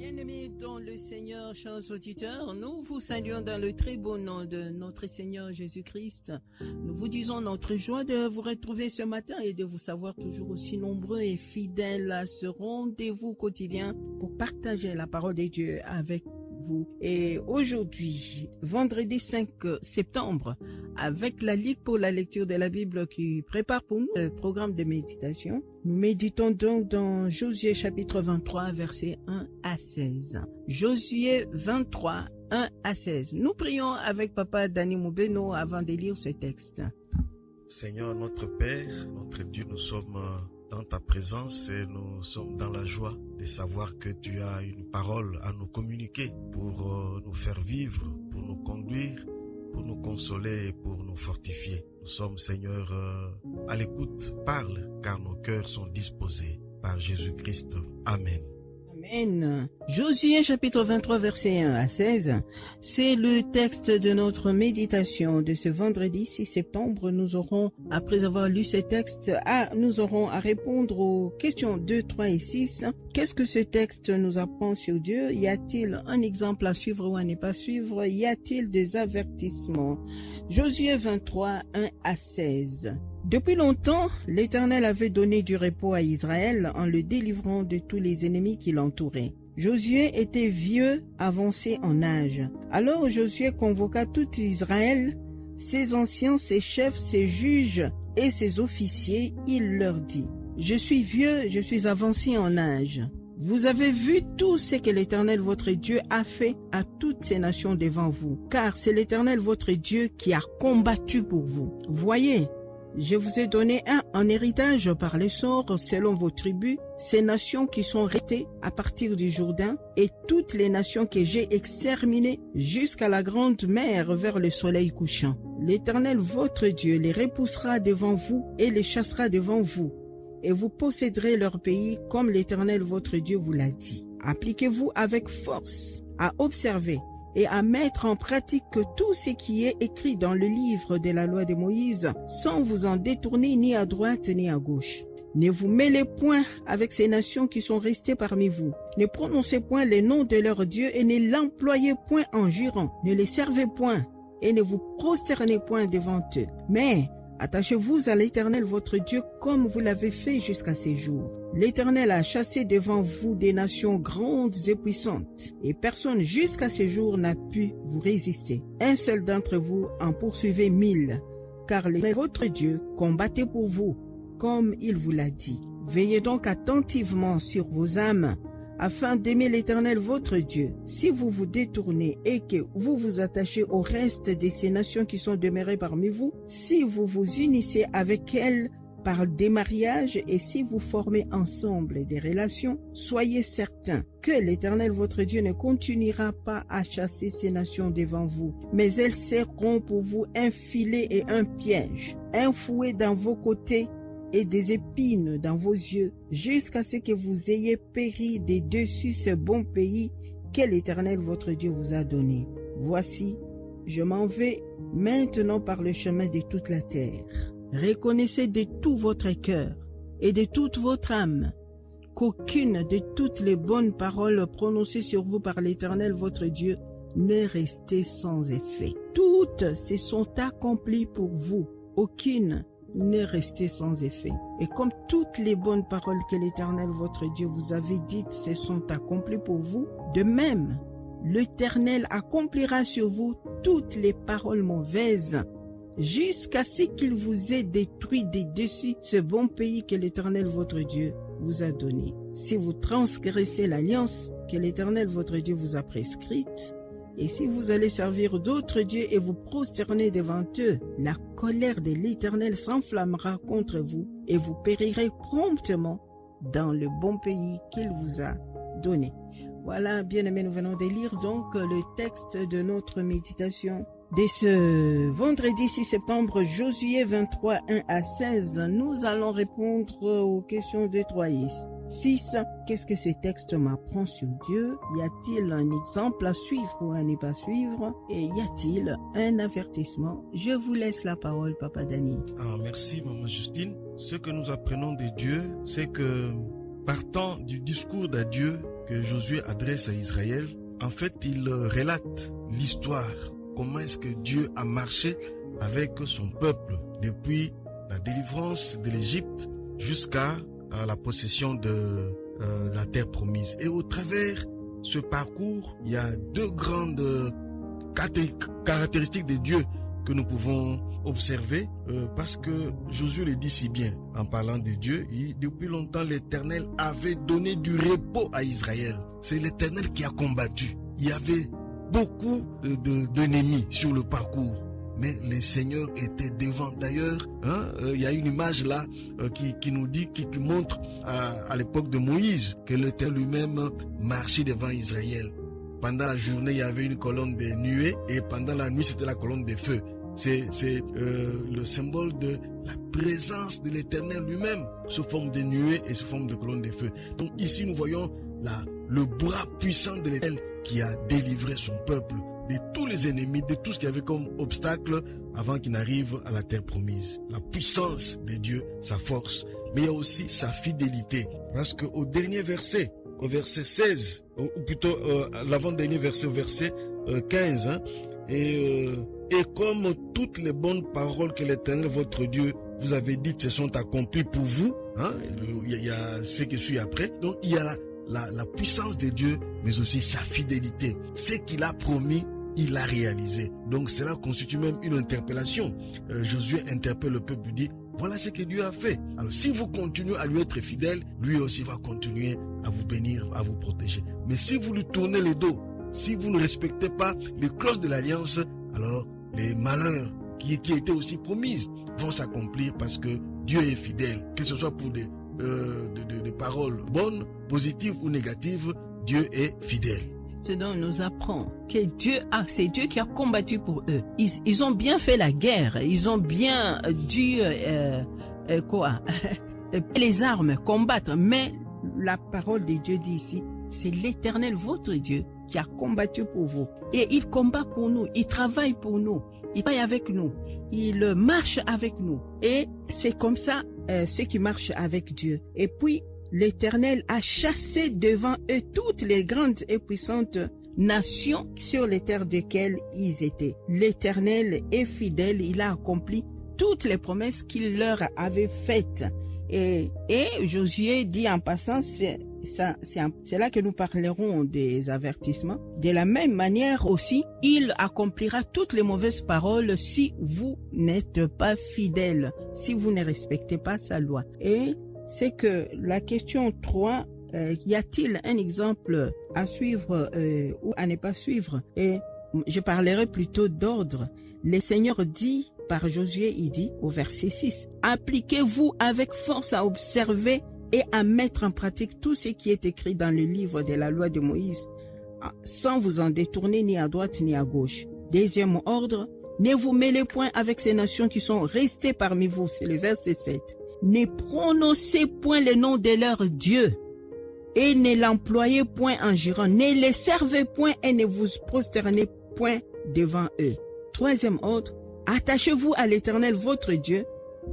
Bien-aimés dans le Seigneur, chers auditeurs, nous vous saluons dans le très beau nom de notre Seigneur Jésus-Christ. Nous vous disons notre joie de vous retrouver ce matin et de vous savoir toujours aussi nombreux et fidèles à ce rendez-vous quotidien pour partager la parole de Dieu avec vous. Et aujourd'hui, vendredi 5 septembre, avec la Ligue pour la lecture de la Bible qui prépare pour nous le programme de méditation, nous méditons donc dans Josué chapitre 23, versets 1 à 16. Josué 23, 1 à 16. Nous prions avec Papa Dani Moubeno avant de lire ce texte. Seigneur notre Père, notre Dieu, nous sommes dans ta présence et nous sommes dans la joie de savoir que tu as une parole à nous communiquer pour nous faire vivre, pour nous conduire, pour nous consoler et pour nous fortifier. Nous sommes, Seigneur, à l'écoute. Parle, car nos cœurs sont disposés par Jésus-Christ. Amen. Amen. Josué chapitre 23 verset 1 à 16, c'est le texte de notre méditation de ce vendredi 6 septembre. Nous aurons, après avoir lu ce texte, nous aurons à répondre aux questions 2, 3 et 6. Qu'est-ce que ce texte nous apprend sur Dieu? Y a-t-il un exemple à suivre ou à ne pas suivre? Y a-t-il des avertissements? Josué 23, 1 à 16. Depuis longtemps, l'Éternel avait donné du repos à Israël en le délivrant de tous les ennemis qui l'entouraient. Josué était vieux, avancé en âge. Alors Josué convoqua tout Israël, ses anciens, ses chefs, ses juges et ses officiers. Il leur dit: « Je suis vieux, je suis avancé en âge. Vous avez vu tout ce que l'Éternel votre Dieu a fait à toutes ces nations devant vous, car c'est l'Éternel votre Dieu qui a combattu pour vous. Voyez, je vous ai donné en héritage par les sorts selon vos tribus, ces nations qui sont restées à partir du Jourdain et toutes les nations que j'ai exterminées jusqu'à la grande mer vers le soleil couchant. L'Éternel votre Dieu les repoussera devant vous et les chassera devant vous, et vous posséderez leur pays comme l'Éternel votre Dieu vous l'a dit. Appliquez-vous avec force à observer et à mettre en pratique tout ce qui est écrit dans le livre de la loi de Moïse, sans vous en détourner ni à droite ni à gauche. Ne vous mêlez point avec ces nations qui sont restées parmi vous. Ne prononcez point les noms de leurs dieux et ne l'employez point en jurant. Ne les servez point et ne vous prosternez point devant eux. Mais attachez-vous à l'Éternel votre Dieu comme vous l'avez fait jusqu'à ces jours. L'Éternel a chassé devant vous des nations grandes et puissantes, et personne jusqu'à ce jour n'a pu vous résister. Un seul d'entre vous en poursuivait 1000, car l'Éternel votre Dieu combattait pour vous, comme il vous l'a dit. Veillez donc attentivement sur vos âmes, afin d'aimer l'Éternel votre Dieu. Si vous vous détournez et que vous vous attachez au reste de ces nations qui sont demeurées parmi vous, si vous vous unissez avec elles par des mariages et si vous formez ensemble des relations, soyez certains que l'Éternel votre Dieu ne continuera pas à chasser ces nations devant vous, mais elles seront pour vous un filet et un piège, un fouet dans vos côtés et des épines dans vos yeux, jusqu'à ce que vous ayez péri des dessus ce bon pays que l'Éternel votre Dieu vous a donné. Voici, je m'en vais maintenant par le chemin de toute la terre. Reconnaissez de tout votre cœur et de toute votre âme qu'aucune de toutes les bonnes paroles prononcées sur vous par l'Éternel votre Dieu n'est restée sans effet. Toutes se sont accomplies pour vous, aucune n'est restée sans effet. Et comme toutes les bonnes paroles que l'Éternel votre Dieu vous avait dites se sont accomplies pour vous, de même, l'Éternel accomplira sur vous toutes les paroles mauvaises, jusqu'à ce qu'il vous ait détruit des dessus ce bon pays que l'Éternel votre Dieu vous a donné. Si vous transgressez l'alliance que l'Éternel votre Dieu vous a prescrite, et si vous allez servir d'autres dieux et vous prosterner devant eux, la colère de l'Éternel s'enflammera contre vous et vous périrez promptement dans le bon pays qu'il vous a donné. Voilà, bien-aimés, nous venons de lire donc le texte de notre méditation de ce vendredi 6 septembre, Josué 23, 1 à 16. Nous allons répondre aux questions 2, 3 et 6. Qu'est-ce que ce texte m'apprend sur Dieu? Y a-t-il un exemple à suivre ou à ne pas suivre? Et y a-t-il un avertissement? Je vous laisse la parole, Papa Dani. Merci, Maman Justine. Ce que nous apprenons de Dieu, c'est que partant du discours d'adieu que Josué adresse à Israël, en fait, il relate l'histoire, comment est-ce que Dieu a marché avec son peuple depuis la délivrance de l'Égypte jusqu'à la possession de la terre promise. Et au travers ce parcours, il y a deux grandes caractéristiques de Dieu que nous pouvons observer parce que Josué le dit si bien en parlant de Dieu. Depuis longtemps, l'Éternel avait donné du repos à Israël. C'est l'Éternel qui a combattu. Il y avait beaucoup d'ennemis sur le parcours, mais le Seigneur était devant. D'ailleurs, il y a une image là qui nous dit, qui montre à l'époque de Moïse que l'Éternel lui-même marchait devant Israël. Pendant la journée, il y avait une colonne de nuée et pendant la nuit, c'était la colonne de feu. C'est le symbole de la présence de l'Éternel lui-même sous forme de nuée et sous forme de colonne de feu. Donc ici, nous voyons le bras puissant de l'Éternel qui a délivré son peuple de tous les ennemis, de tout ce qu'il y avait comme obstacle avant qu'il n'arrive à la terre promise. La puissance de Dieu, sa force, mais il y a aussi sa fidélité. Parce qu'au dernier verset, au verset 16, ou plutôt l'avant-dernier verset, au verset 15, et comme toutes les bonnes paroles que l'Éternel, votre Dieu, vous avez dites se sont accomplies pour vous, il y a ce qui suit après. Donc il y a la puissance de Dieu, mais aussi sa fidélité. Ce qu'il a promis, il a réalisé. Donc cela constitue même une interpellation. Josué interpelle le peuple, dit, voilà ce que Dieu a fait. Alors si vous continuez à lui être fidèle, lui aussi va continuer à vous bénir, à vous protéger. Mais si vous lui tournez le dos, si vous ne respectez pas les clauses de l'alliance, alors les malheurs qui étaient aussi promises vont s'accomplir parce que Dieu est fidèle. Que ce soit pour des paroles bonnes, positives ou négatives, Dieu est fidèle. Ce dont on nous apprend que c'est Dieu qui a combattu pour eux. Ils ont bien fait la guerre, ils ont bien dû les armes, combattre. Mais la parole de Dieu dit ici, c'est l'Éternel votre Dieu qui a combattu pour vous. Et il combat pour nous, il travaille pour nous, il travaille avec nous, il marche avec nous. Et c'est comme ça ceux qui marchent avec Dieu. Et puis, l'Éternel a chassé devant eux toutes les grandes et puissantes nations sur les terres desquelles ils étaient. L'Éternel est fidèle, il a accompli toutes les promesses qu'il leur avait faites. Et Josué dit en passant, c'est là que nous parlerons des avertissements. De la même manière aussi, il accomplira toutes les mauvaises paroles si vous n'êtes pas fidèles, si vous ne respectez pas sa loi. Et c'est que la question 3, y a-t-il un exemple à suivre ou à ne pas suivre? Et je parlerai plutôt d'ordre. Le Seigneur dit par Josué, il dit au verset 6, « Appliquez-vous avec force à observer et à mettre en pratique tout ce qui est écrit dans le livre de la loi de Moïse, sans vous en détourner ni à droite ni à gauche. » Deuxième ordre, ne vous mêlez point avec ces nations qui sont restées parmi vous. C'est le verset 7. Ne prononcez point le nom de leur Dieu et ne l'employez point en jurant. Ne les servez point et ne vous prosternez point devant eux. Troisième ordre, attachez-vous à l'Éternel votre Dieu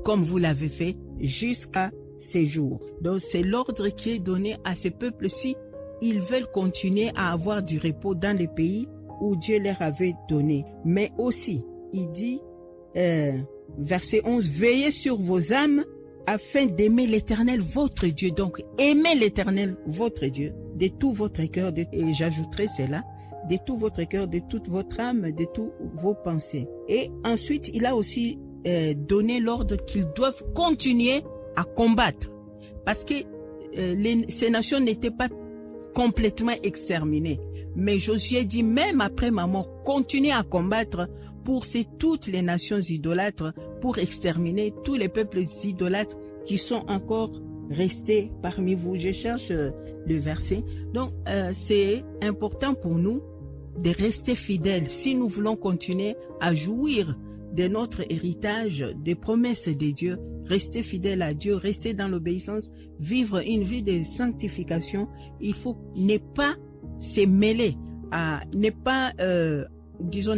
comme vous l'avez fait jusqu'à ces jours. Donc c'est l'ordre qui est donné à ces peuples-ci. Ils veulent continuer à avoir du repos dans les pays où Dieu leur avait donné. Mais aussi, il dit, verset 11, veillez sur vos âmes afin d'aimer l'Éternel votre Dieu. Donc, aimez l'Éternel votre Dieu de tout votre cœur, et j'ajouterai cela, de tout votre cœur, de toute votre âme, de tous vos pensées. Et ensuite, il a aussi donné l'ordre qu'ils doivent continuer à combattre. Parce que ces nations n'étaient pas complètement exterminées. Mais Josué dit, même après ma mort, continuez à combattre pour toutes les nations idolâtres, pour exterminer tous les peuples idolâtres qui sont encore restés parmi vous. Je cherche le verset. Donc, c'est important pour nous de rester fidèles si nous voulons continuer à jouir de notre héritage, des promesses de Dieu. Rester fidèle à Dieu, rester dans l'obéissance, vivre une vie de sanctification. Il faut ne pas se mêler à, ne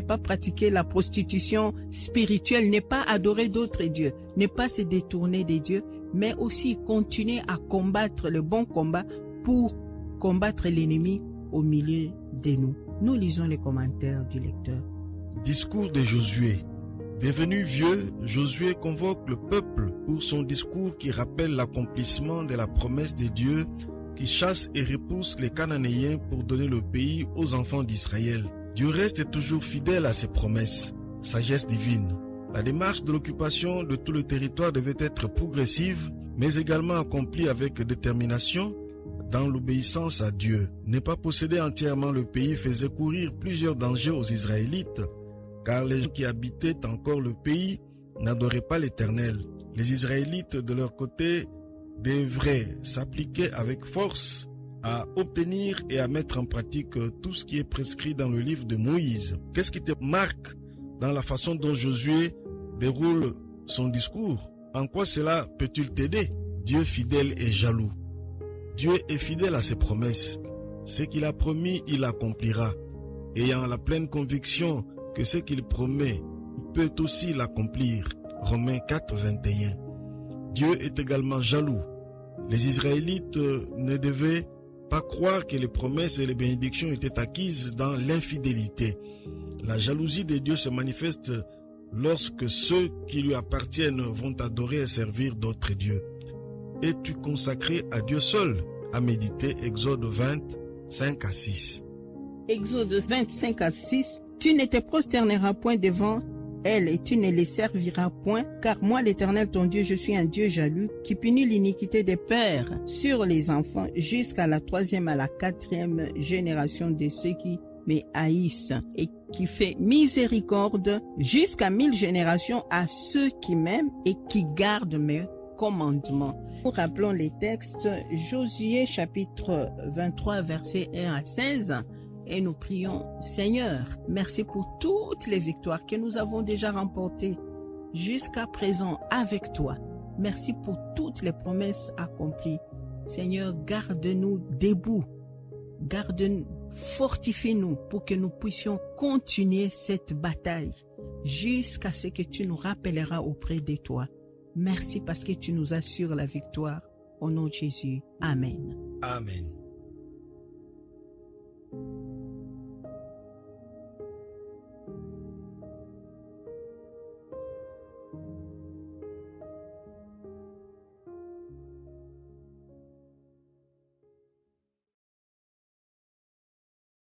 pas pratiquer la prostitution spirituelle, ne pas adorer d'autres dieux, ne pas se détourner des dieux, mais aussi continuer à combattre le bon combat pour combattre l'ennemi au milieu de nous. Nous lisons les commentaires du lecteur. Discours de Josué. Devenu vieux, Josué convoque le peuple pour son discours qui rappelle l'accomplissement de la promesse de Dieu qui chasse et repousse les Cananéens pour donner le pays aux enfants d'Israël. Dieu reste toujours fidèle à ses promesses. Sagesse divine. La démarche de l'occupation de tout le territoire devait être progressive, mais également accomplie avec détermination dans l'obéissance à Dieu. Ne pas posséder entièrement le pays faisait courir plusieurs dangers aux Israélites, car les gens qui habitaient encore le pays n'adoraient pas l'Éternel. Les Israélites, de leur côté, devraient s'appliquer avec force à obtenir et à mettre en pratique tout ce qui est prescrit dans le livre de Moïse. Qu'est-ce qui te marque dans la façon dont Josué déroule son discours? En quoi cela peut-il t'aider? Dieu fidèle et jaloux. Dieu est fidèle à ses promesses. Ce qu'il a promis, il accomplira. Ayant la pleine conviction que ce qu'il promet, il peut aussi l'accomplir. Romains 4, 21. Dieu est également jaloux. Les Israélites ne devaient pas croire que les promesses et les bénédictions étaient acquises dans l'infidélité. La jalousie de Dieu se manifeste lorsque ceux qui lui appartiennent vont adorer et servir d'autres dieux. Es-tu consacré à Dieu seul? À méditer Exode 20, 5 à 6. Exode 25 à 6. Tu ne te prosterneras point devant elles et tu ne les serviras point, car moi l'Éternel ton Dieu, je suis un Dieu jaloux qui punit l'iniquité des pères sur les enfants jusqu'à la 3e à la 4e génération de ceux qui me haïssent et qui fait miséricorde jusqu'à 1000 générations à ceux qui m'aiment et qui gardent mes commandements. Nous rappelons les textes, Josué chapitre 23 versets 1 à 16. Et nous prions, Seigneur, merci pour toutes les victoires que nous avons déjà remportées jusqu'à présent avec toi. Merci pour toutes les promesses accomplies. Seigneur, garde-nous debout. Fortifie-nous pour que nous puissions continuer cette bataille jusqu'à ce que tu nous rappelleras auprès de toi. Merci parce que tu nous assures la victoire. Au nom de Jésus. Amen. Amen.